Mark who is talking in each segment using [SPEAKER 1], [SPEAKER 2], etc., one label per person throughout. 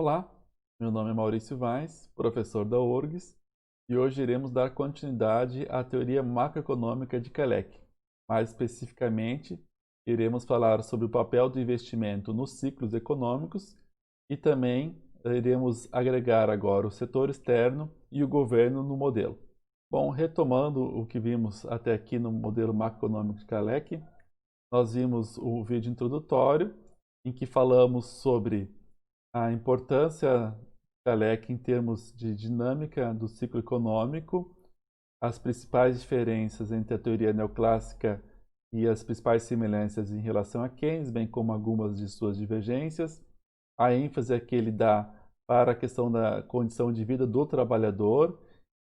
[SPEAKER 1] Olá, meu nome é Maurício Vaz, professor da URGS, e hoje iremos dar continuidade à teoria macroeconômica de Kalecki. Mais especificamente, iremos falar sobre o papel do investimento nos ciclos econômicos e também iremos agregar agora o setor externo e o governo no modelo. Bom, retomando o que vimos até aqui no modelo macroeconômico de Kalecki, nós vimos o vídeo introdutório em que falamos sobre a importância da LEC em termos de dinâmica do ciclo econômico, as principais diferenças entre a teoria neoclássica e as principais semelhanças em relação a Keynes, bem como algumas de suas divergências, a ênfase que ele dá para a questão da condição de vida do trabalhador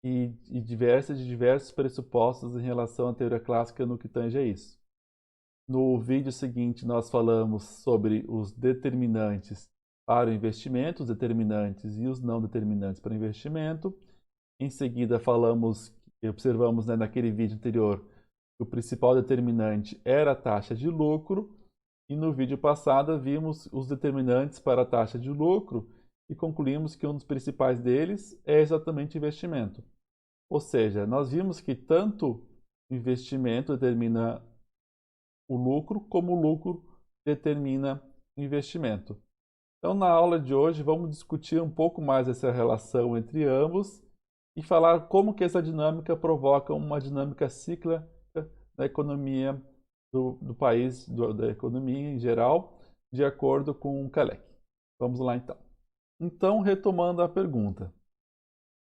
[SPEAKER 1] e diversos pressupostos em relação à teoria clássica no que tange a isso. No vídeo seguinte, nós falamos sobre os determinantes para o investimento, os determinantes e os não determinantes para o investimento. Em seguida, observamos naquele vídeo anterior que o principal determinante era a taxa de lucro. E no vídeo passado, vimos os determinantes para a taxa de lucro e concluímos que um dos principais deles é exatamente o investimento. Ou seja, nós vimos que tanto o investimento determina o lucro, como o lucro determina o investimento. Então, na aula de hoje, vamos discutir um pouco mais essa relação entre ambos e falar como que essa dinâmica provoca uma dinâmica cíclica da economia do país, da economia em geral, de acordo com o Kalecki. Vamos lá, então. Então, retomando a pergunta.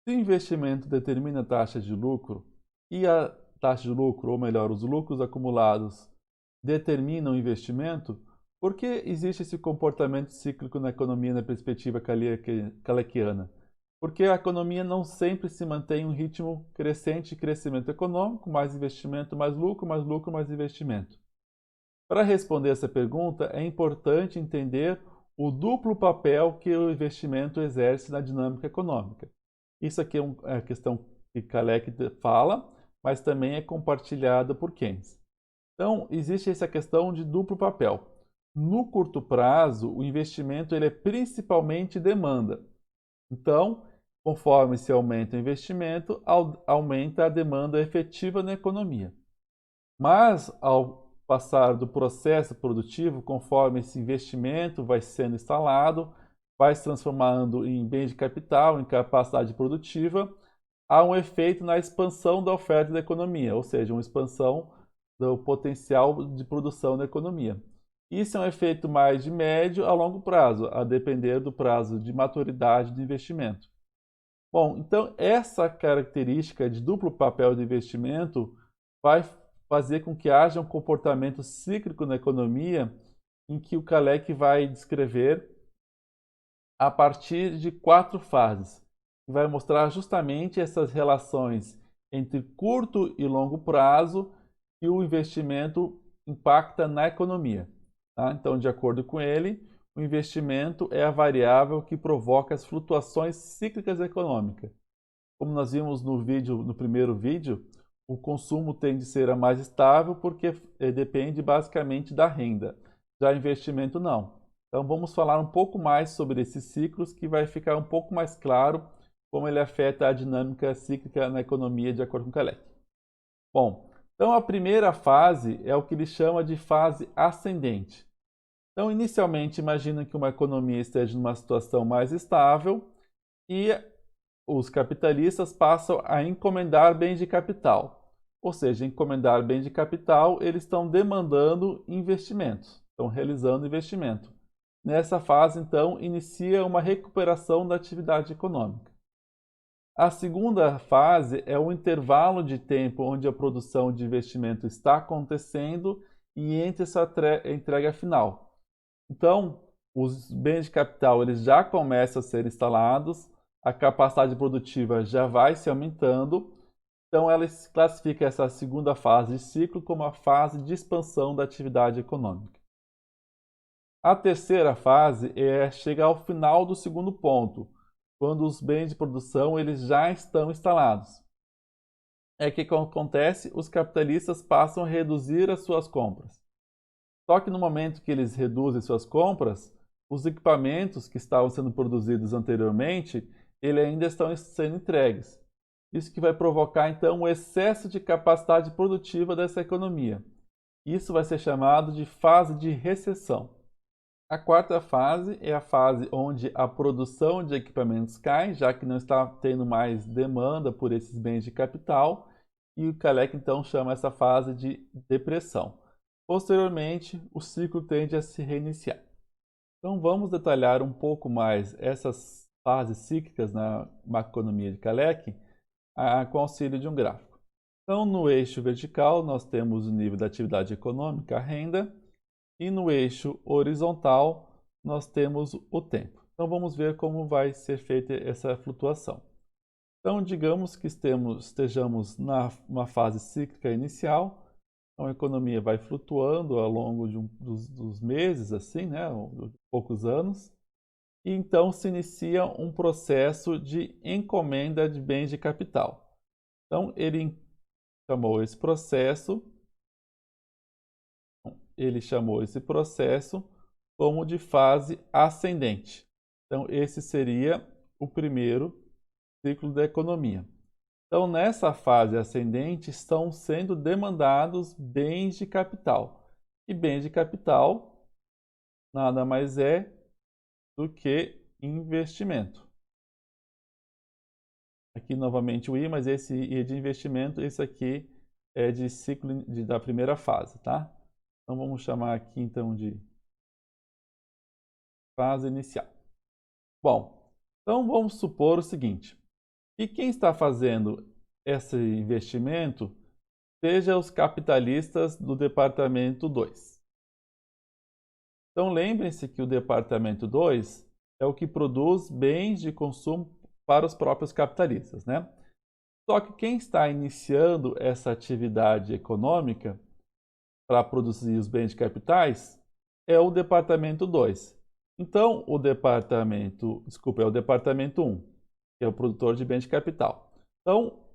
[SPEAKER 1] Se o investimento determina a taxa de lucro e a taxa de lucro, ou melhor, os lucros acumulados determinam o investimento, por que existe esse comportamento cíclico na economia na perspectiva kaleckiana? Porque a economia não sempre se mantém em um ritmo crescente de crescimento econômico, mais investimento, mais lucro, mais lucro, mais investimento. Para responder essa pergunta, é importante entender o duplo papel que o investimento exerce na dinâmica econômica. Isso aqui é uma questão que Kalecki fala, mas também é compartilhada por Keynes. Então, existe essa questão de duplo papel. No curto prazo, o investimento ele é principalmente demanda. Então, conforme se aumenta o investimento, aumenta a demanda efetiva na economia. Mas, ao passar do processo produtivo, conforme esse investimento vai sendo instalado, vai se transformando em bens de capital, em capacidade produtiva, há um efeito na expansão da oferta da economia, ou seja, uma expansão do potencial de produção da economia. Isso é um efeito mais de médio a longo prazo, a depender do prazo de maturidade do investimento. Bom, então essa característica de duplo papel de investimento vai fazer com que haja um comportamento cíclico na economia em que o Kalecki vai descrever a partir de 4 fases, que vai mostrar justamente essas relações entre curto e longo prazo que o investimento impacta na economia. Tá? Então, de acordo com ele, o investimento é a variável que provoca as flutuações cíclicas econômicas. Como nós vimos no primeiro vídeo, o consumo tende a ser a mais estável porque depende basicamente da renda. Já investimento não. Então vamos falar um pouco mais sobre esses ciclos que vai ficar um pouco mais claro como ele afeta a dinâmica cíclica na economia de acordo com Kalecki. Bom, então a primeira fase é o que ele chama de fase ascendente. Então inicialmente imagina que uma economia esteja numa situação mais estável e os capitalistas passam a encomendar bens de capital. Ou seja, encomendar bens de capital, eles estão demandando investimentos, estão realizando investimento. Nessa fase, então, inicia uma recuperação da atividade econômica. A segunda fase é o intervalo de tempo onde a produção de investimento está acontecendo e entre essa entrega final. Então, os bens de capital eles já começam a ser instalados, a capacidade produtiva já vai se aumentando, então ela classifica essa segunda fase de ciclo como a fase de expansão da atividade econômica. A terceira fase chega ao final do segundo ponto, quando os bens de produção eles já estão instalados. É que acontece, os capitalistas passam a reduzir as suas compras. Só que no momento que eles reduzem suas compras, os equipamentos que estavam sendo produzidos anteriormente, eles ainda estão sendo entregues. Isso que vai provocar, então, o excesso de capacidade produtiva dessa economia. Isso vai ser chamado de fase de recessão. A quarta fase é a fase onde a produção de equipamentos cai, já que não está tendo mais demanda por esses bens de capital, e o Kalec então chama essa fase de depressão. Posteriormente, o ciclo tende a se reiniciar. Então vamos detalhar um pouco mais essas fases cíclicas na macroeconomia de Kalec com auxílio de um gráfico. Então no eixo vertical nós temos o nível da atividade econômica, a renda, e no eixo horizontal nós temos o tempo. Então vamos ver como vai ser feita essa flutuação. Então digamos que estejamos numa fase cíclica inicial, então a economia vai flutuando ao longo dos meses, assim, né, de poucos anos, e então se inicia um processo de encomenda de bens de capital. Então ele chamou esse processo como de fase ascendente. Então, esse seria o primeiro ciclo da economia. Então, nessa fase ascendente, estão sendo demandados bens de capital. E bens de capital nada mais é do que investimento. Aqui novamente o I, mas esse I é de investimento, esse aqui é de ciclo da primeira fase, tá? Então vamos chamar aqui então de fase inicial. Bom, então vamos supor o seguinte, que quem está fazendo esse investimento seja os capitalistas do departamento 2. Então lembrem-se que o departamento 2 é o que produz bens de consumo para os próprios capitalistas, né? Só que quem está iniciando essa atividade econômica para produzir os bens de capitais é o departamento 2. Então, é o departamento 1, que é o produtor de bens de capital. Então,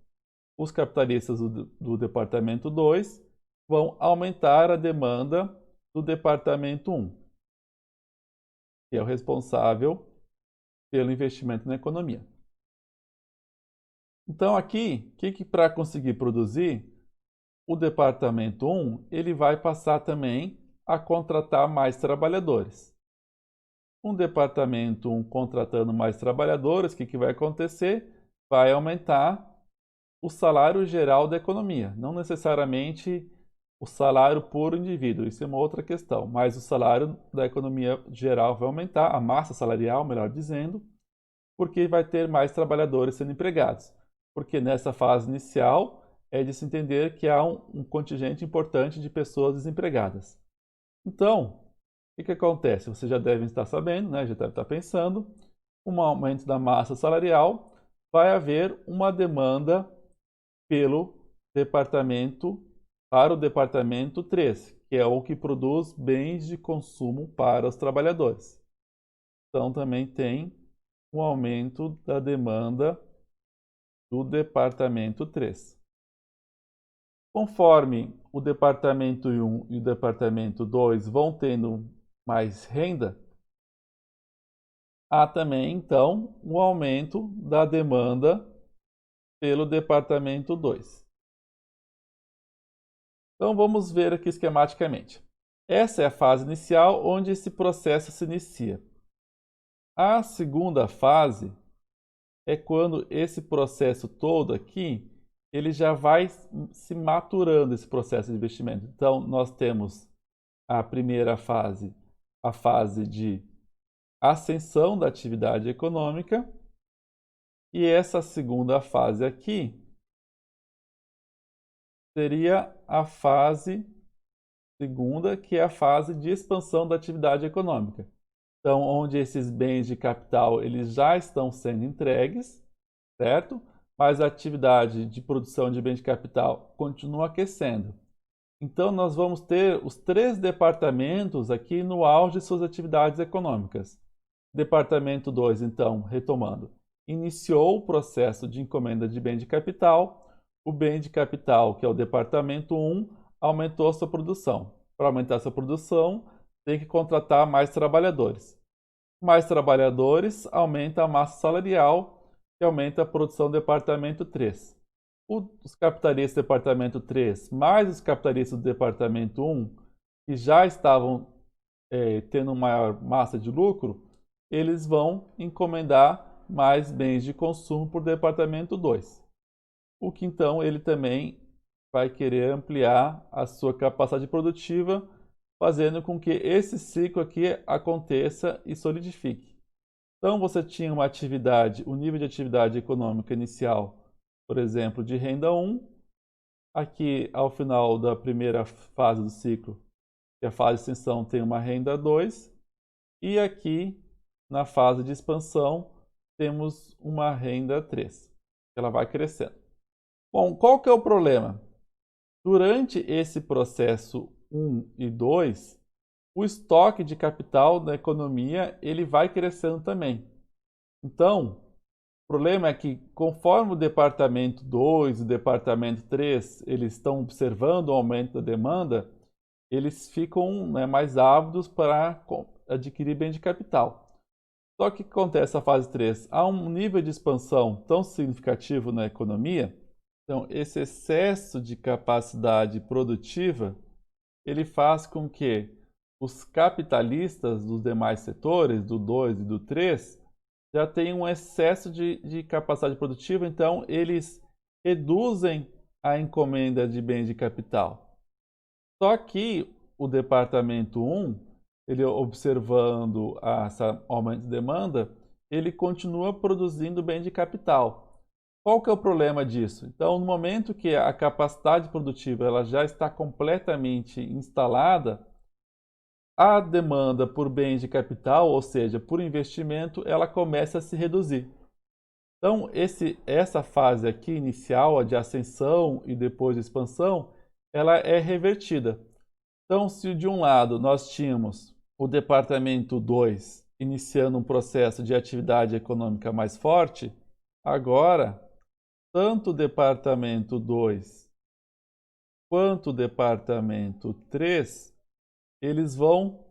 [SPEAKER 1] os capitalistas do departamento 2 vão aumentar a demanda do departamento 1, que é o responsável pelo investimento na economia. Então, aqui, para conseguir produzir, o departamento 1 ele vai passar também a contratar mais trabalhadores. Um departamento 1 contratando mais trabalhadores, o que vai acontecer? Vai aumentar o salário geral da economia, não necessariamente o salário por indivíduo, isso é uma outra questão, mas o salário da economia geral vai aumentar, a massa salarial, melhor dizendo, porque vai ter mais trabalhadores sendo empregados. Porque nessa fase inicial é de se entender que há um contingente importante de pessoas desempregadas. Então, o que acontece? Vocês já devem estar sabendo, né? Já devem estar pensando, um aumento da massa salarial, vai haver uma demanda para o departamento 3, que é o que produz bens de consumo para os trabalhadores. Então, também tem um aumento da demanda do departamento 3. Conforme o departamento 1 e o departamento 2 vão tendo mais renda, há também, então, um aumento da demanda pelo departamento 2. Então, vamos ver aqui esquematicamente. Essa é a fase inicial onde esse processo se inicia. A segunda fase é quando esse processo todo aqui, ele já vai se maturando, esse processo de investimento. Então, nós temos a primeira fase, a fase de ascensão da atividade econômica, e essa segunda fase aqui seria a fase segunda, que é a fase de expansão da atividade econômica. Então, onde esses bens de capital eles já estão sendo entregues, certo? Mas a atividade de produção de bens de capital continua aquecendo. Então, nós vamos ter os 3 departamentos aqui no auge de suas atividades econômicas. Departamento 2, então, retomando, iniciou o processo de encomenda de bem de capital. O bem de capital, que é o departamento 1, aumentou a sua produção. Para aumentar a sua produção, tem que contratar mais trabalhadores. Mais trabalhadores aumenta a massa salarial, que aumenta a produção do departamento 3. Os capitalistas do departamento 3 mais os capitalistas do departamento 1, que já estavam tendo maior massa de lucro, eles vão encomendar mais bens de consumo por departamento 2. O que então ele também vai querer ampliar a sua capacidade produtiva, fazendo com que esse ciclo aqui aconteça e solidifique. Então você tinha uma atividade, o nível de atividade econômica inicial, por exemplo, de renda 1, aqui ao final da primeira fase do ciclo, que é a fase de extensão, tem uma renda 2, e aqui na fase de expansão temos uma renda 3. Ela vai crescendo. Bom, qual que é o problema? Durante esse processo 1 e 2, o estoque de capital da economia ele vai crescendo também. Então, o problema é que conforme o departamento 2 e o departamento 3 eles estão observando o aumento da demanda, eles ficam mais ávidos para adquirir bem de capital. Só que acontece na fase 3, há um nível de expansão tão significativo na economia, então esse excesso de capacidade produtiva, ele faz com que os capitalistas dos demais setores, do 2 e do 3, já tenham um excesso de capacidade produtiva, então eles reduzem a encomenda de bens de capital. Só que o departamento 1, ele observando essa aumento de demanda, ele continua produzindo bem de capital. Qual que é o problema disso? Então, no momento que a capacidade produtiva ela já está completamente instalada, a demanda por bens de capital, ou seja, por investimento, ela começa a se reduzir. Então, essa fase aqui inicial, a de ascensão e depois de expansão, ela é revertida. Então, se de um lado nós tínhamos o departamento 2 iniciando um processo de atividade econômica mais forte, agora, tanto o departamento 2 quanto o departamento 3, eles vão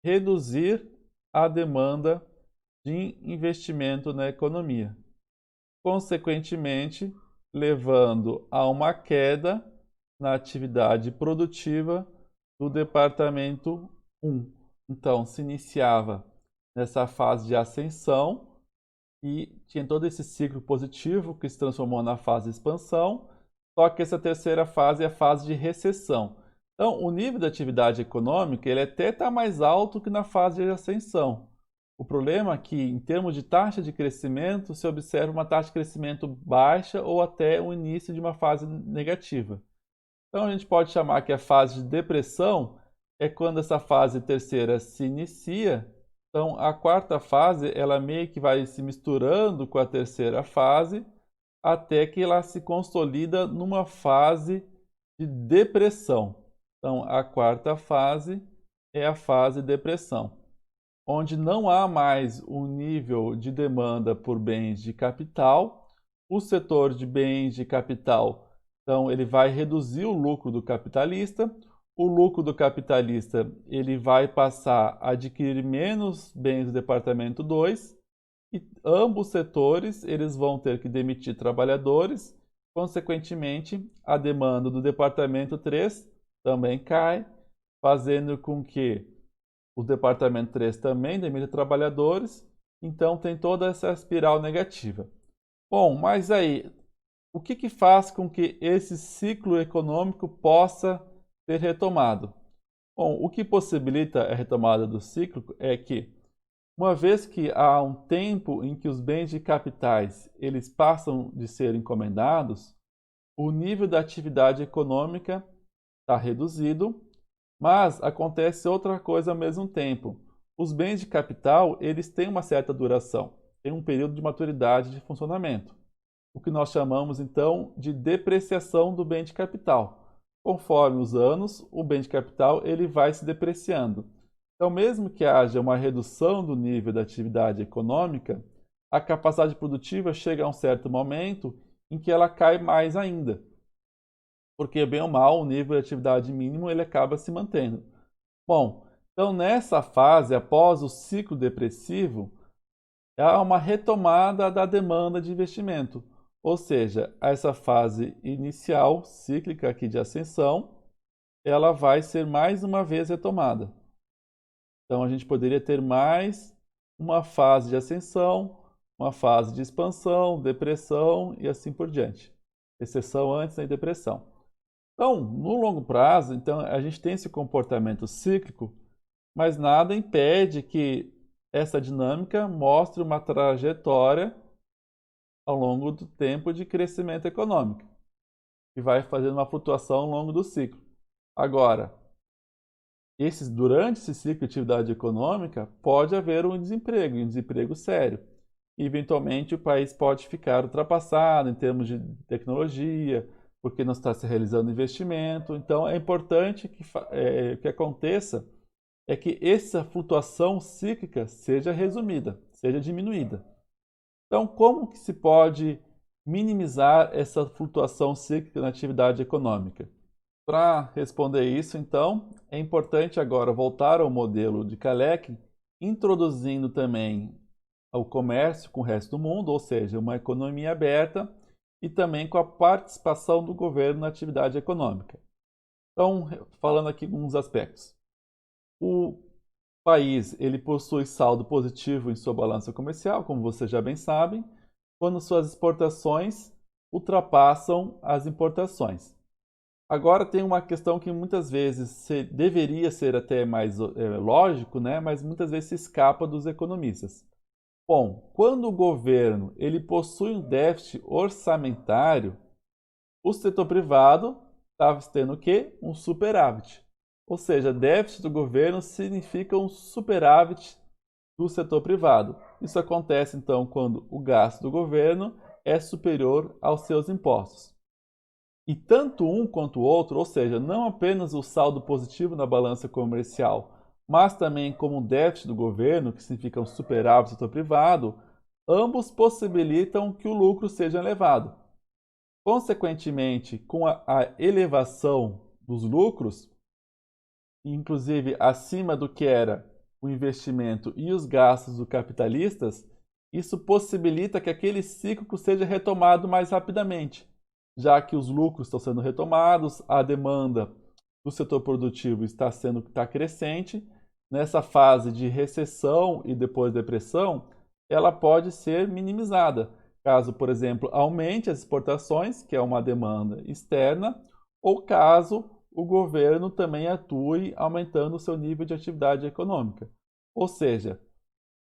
[SPEAKER 1] reduzir a demanda de investimento na economia, consequentemente, levando a uma queda na atividade produtiva do departamento 1. Então, se iniciava nessa fase de ascensão e tinha todo esse ciclo positivo que se transformou na fase de expansão, só que essa terceira fase é a fase de recessão. Então, o nível de atividade econômica ele até está mais alto que na fase de ascensão. O problema é que, em termos de taxa de crescimento, se observa uma taxa de crescimento baixa ou até o início de uma fase negativa. Então, a gente pode chamar que a fase de depressão é quando essa fase terceira se inicia. Então, a quarta fase, ela meio que vai se misturando com a terceira fase, até que ela se consolida numa fase de depressão. Então, a quarta fase é a fase de depressão, onde não há mais um nível de demanda por bens de capital. O setor de bens de capital, então, ele vai reduzir o lucro do capitalista. O lucro do capitalista ele vai passar a adquirir menos bens do departamento 2 e ambos setores eles vão ter que demitir trabalhadores. Consequentemente, a demanda do departamento 3 também cai, fazendo com que o departamento 3 também demita trabalhadores. Então, tem toda essa espiral negativa. Bom, mas aí, o que faz com que esse ciclo econômico possa ser retomado? Bom, o que possibilita a retomada do ciclo é que, uma vez que há um tempo em que os bens de capitais eles passam de ser encomendados, o nível da atividade econômica está reduzido, mas acontece outra coisa ao mesmo tempo. Os bens de capital eles têm uma certa duração, têm um período de maturidade de funcionamento, o que nós chamamos então de depreciação do bem de capital. Conforme os anos, o bem de capital ele vai se depreciando. Então, mesmo que haja uma redução do nível da atividade econômica, a capacidade produtiva chega a um certo momento em que ela cai mais ainda, porque bem ou mal o nível de atividade mínimo ele acaba se mantendo. Bom, Então, nessa fase, após o ciclo depressivo, há uma retomada da demanda de investimento. Ou seja, essa fase inicial, cíclica aqui de ascensão, ela vai ser mais uma vez retomada. Então, a gente poderia ter mais uma fase de ascensão, uma fase de expansão, depressão e assim por diante. Exceção antes da depressão. Então, no longo prazo, então, a gente tem esse comportamento cíclico, mas nada impede que essa dinâmica mostre uma trajetória ao longo do tempo de crescimento econômico, que vai fazendo uma flutuação ao longo do ciclo. Agora, durante esse ciclo de atividade econômica, pode haver um desemprego sério. E, eventualmente, o país pode ficar ultrapassado em termos de tecnologia, porque não está se realizando investimento. Então, é importante que aconteça é que essa flutuação cíclica seja resumida, seja diminuída. Então, como que se pode minimizar essa flutuação cíclica na atividade econômica? Para responder isso, então, é importante agora voltar ao modelo de Kalecki, introduzindo também o comércio com o resto do mundo, ou seja, uma economia aberta e também com a participação do governo na atividade econômica. Então, falando aqui alguns aspectos. O país ele possui saldo positivo em sua balança comercial, como vocês já bem sabem, quando suas exportações ultrapassam as importações. Agora tem uma questão que muitas vezes deveria ser até mais lógico, né? Mas muitas vezes se escapa dos economistas. Bom, quando o governo ele possui um déficit orçamentário, o setor privado está tendo o quê? Um superávit. Ou seja, déficit do governo significa um superávit do setor privado. Isso acontece então quando o gasto do governo é superior aos seus impostos. E tanto um quanto o outro, ou seja, não apenas o saldo positivo na balança comercial, mas também como um déficit do governo, que significa um superávit do setor privado, ambos possibilitam que o lucro seja elevado. Consequentemente, com a elevação dos lucros, inclusive acima do que era o investimento e os gastos dos capitalistas, isso possibilita que aquele ciclo seja retomado mais rapidamente, já que os lucros estão sendo retomados, a demanda do setor produtivo está crescente. Nessa fase de recessão e depois depressão, ela pode ser minimizada, caso, por exemplo, aumente as exportações, que é uma demanda externa, ou caso o governo também atue aumentando o seu nível de atividade econômica. Ou seja,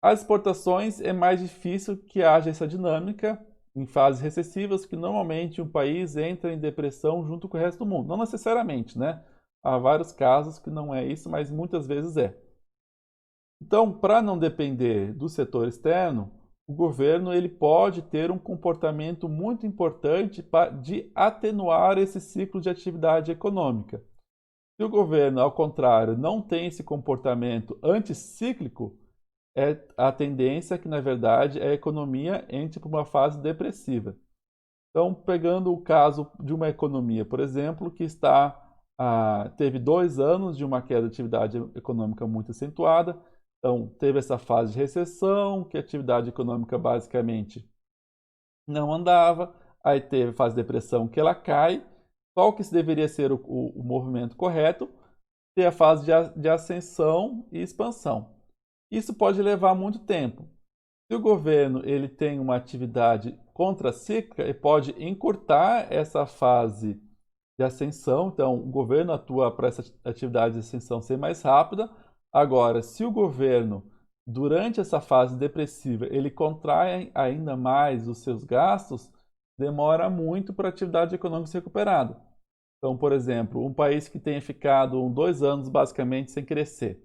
[SPEAKER 1] as exportações é mais difícil que haja essa dinâmica em fases recessivas, que normalmente um país entra em depressão junto com o resto do mundo. Não necessariamente, né? Há vários casos que não é isso, mas muitas vezes é. Então, para não depender do setor externo, o governo ele pode ter um comportamento muito importante de atenuar esse ciclo de atividade econômica. Se o governo, ao contrário, não tem esse comportamento anticíclico, a tendência é que, na verdade, a economia entre para uma fase depressiva. Então, pegando o caso de uma economia, por exemplo, que teve 2 anos de uma queda de atividade econômica muito acentuada, então teve essa fase de recessão, que a atividade econômica basicamente não andava, aí teve a fase de depressão que ela cai. Qual que deveria ser o movimento correto? Ter a fase de ascensão e expansão. Isso pode levar muito tempo. Se o governo ele tem uma atividade contracíclica, ele pode encurtar essa fase de ascensão. Então, o governo atua para essa atividade de ascensão ser mais rápida. Agora, se o governo, durante essa fase depressiva, ele contrai ainda mais os seus gastos, demora muito para a atividade econômica se recuperar. Então, por exemplo, um país que tenha ficado 2 anos basicamente sem crescer,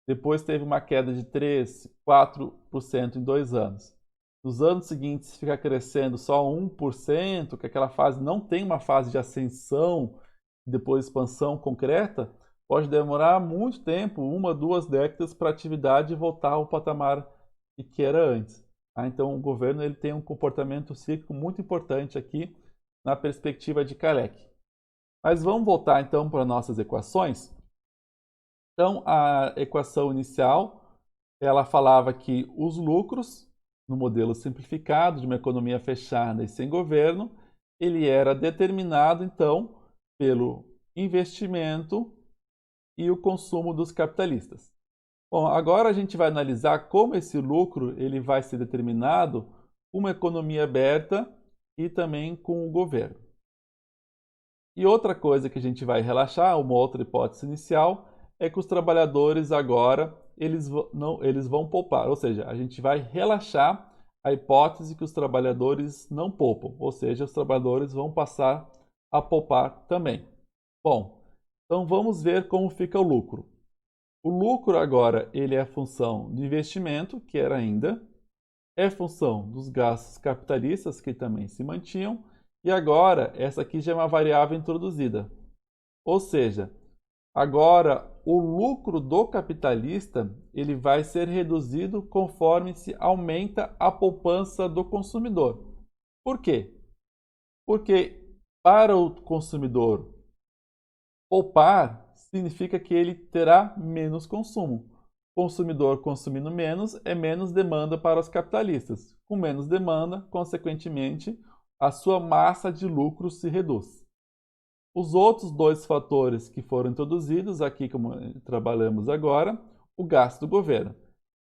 [SPEAKER 1] depois teve uma queda de 3, 4% em 2 anos. Nos anos seguintes fica crescendo só 1%, que aquela fase não tem uma fase de ascensão, depois expansão concreta, pode demorar muito tempo, 1, 2 décadas, para a atividade voltar ao patamar que era antes. Então o governo ele tem um comportamento cíclico muito importante aqui na perspectiva de Kalecki. Mas vamos voltar então para nossas equações. Então, a equação inicial, ela falava que os lucros, no modelo simplificado de uma economia fechada e sem governo, ele era determinado, então, pelo investimento e o consumo dos capitalistas. Bom, agora a gente vai analisar como esse lucro ele vai ser determinado com uma economia aberta e também com o governo. E outra coisa que a gente vai relaxar, uma outra hipótese inicial, é que os trabalhadores agora eles vão poupar, ou seja, a gente vai relaxar a hipótese que os trabalhadores não poupam, ou seja, os trabalhadores vão passar a poupar também. Bom, então vamos ver como fica o lucro. O lucro agora ele é função do investimento, que era ainda, é função dos gastos capitalistas, que também se mantinham, e agora essa aqui já é uma variável introduzida. Ou seja, agora o lucro do capitalista ele vai ser reduzido conforme se aumenta a poupança do consumidor. Por quê? Porque para o consumidor poupar significa que ele terá menos consumo. O consumidor consumindo menos é menos demanda para os capitalistas. Com menos demanda, consequentemente, a sua massa de lucro se reduz. Os outros dois fatores que foram introduzidos aqui, como trabalhamos agora, o gasto do governo.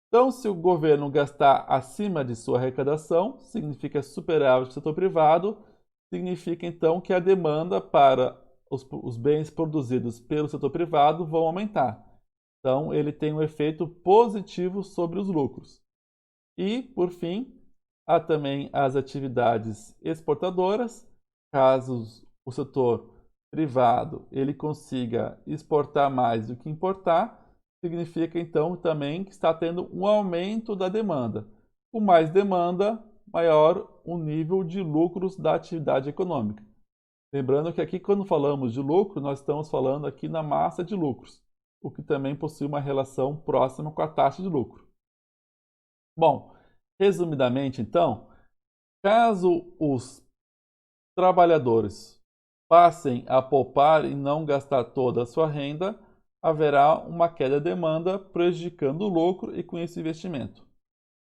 [SPEAKER 1] Então, se o governo gastar acima de sua arrecadação, significa superávit do setor privado, significa então que a demanda para os bens produzidos pelo setor privado vão aumentar. Então, ele tem um efeito positivo sobre os lucros. E, por fim, há também as atividades exportadoras. Caso o setor privado ele consiga exportar mais do que importar, significa então também que está tendo um aumento da demanda. Com mais demanda, maior o nível de lucros da atividade econômica. Lembrando que aqui, quando falamos de lucro, nós estamos falando aqui na massa de lucros, o que também possui uma relação próxima com a taxa de lucro. Bom, resumidamente, então, caso os trabalhadores passem a poupar e não gastar toda a sua renda, haverá uma queda de demanda, prejudicando o lucro e com esse investimento.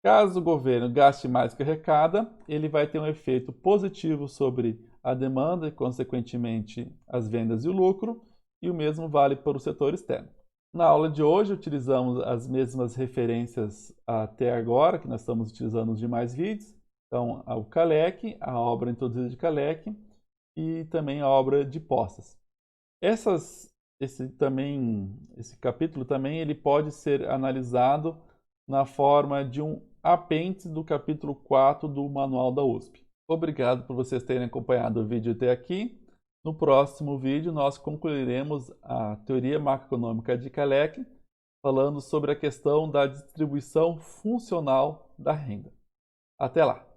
[SPEAKER 1] Caso o governo gaste mais que arrecada, ele vai ter um efeito positivo sobre a demanda e, consequentemente, as vendas e o lucro, e o mesmo vale para o setor externo. Na aula de hoje, utilizamos as mesmas referências até agora, que nós estamos utilizando nos demais vídeos. Então, o Kalec, a obra introduzida de Kalec e também a obra de Postas. Esse capítulo também ele pode ser analisado na forma de um apêndice do capítulo 4 do Manual da USP. Obrigado por vocês terem acompanhado o vídeo até aqui. No próximo vídeo, nós concluiremos a teoria macroeconômica de Kalec, falando sobre a questão da distribuição funcional da renda. Até lá!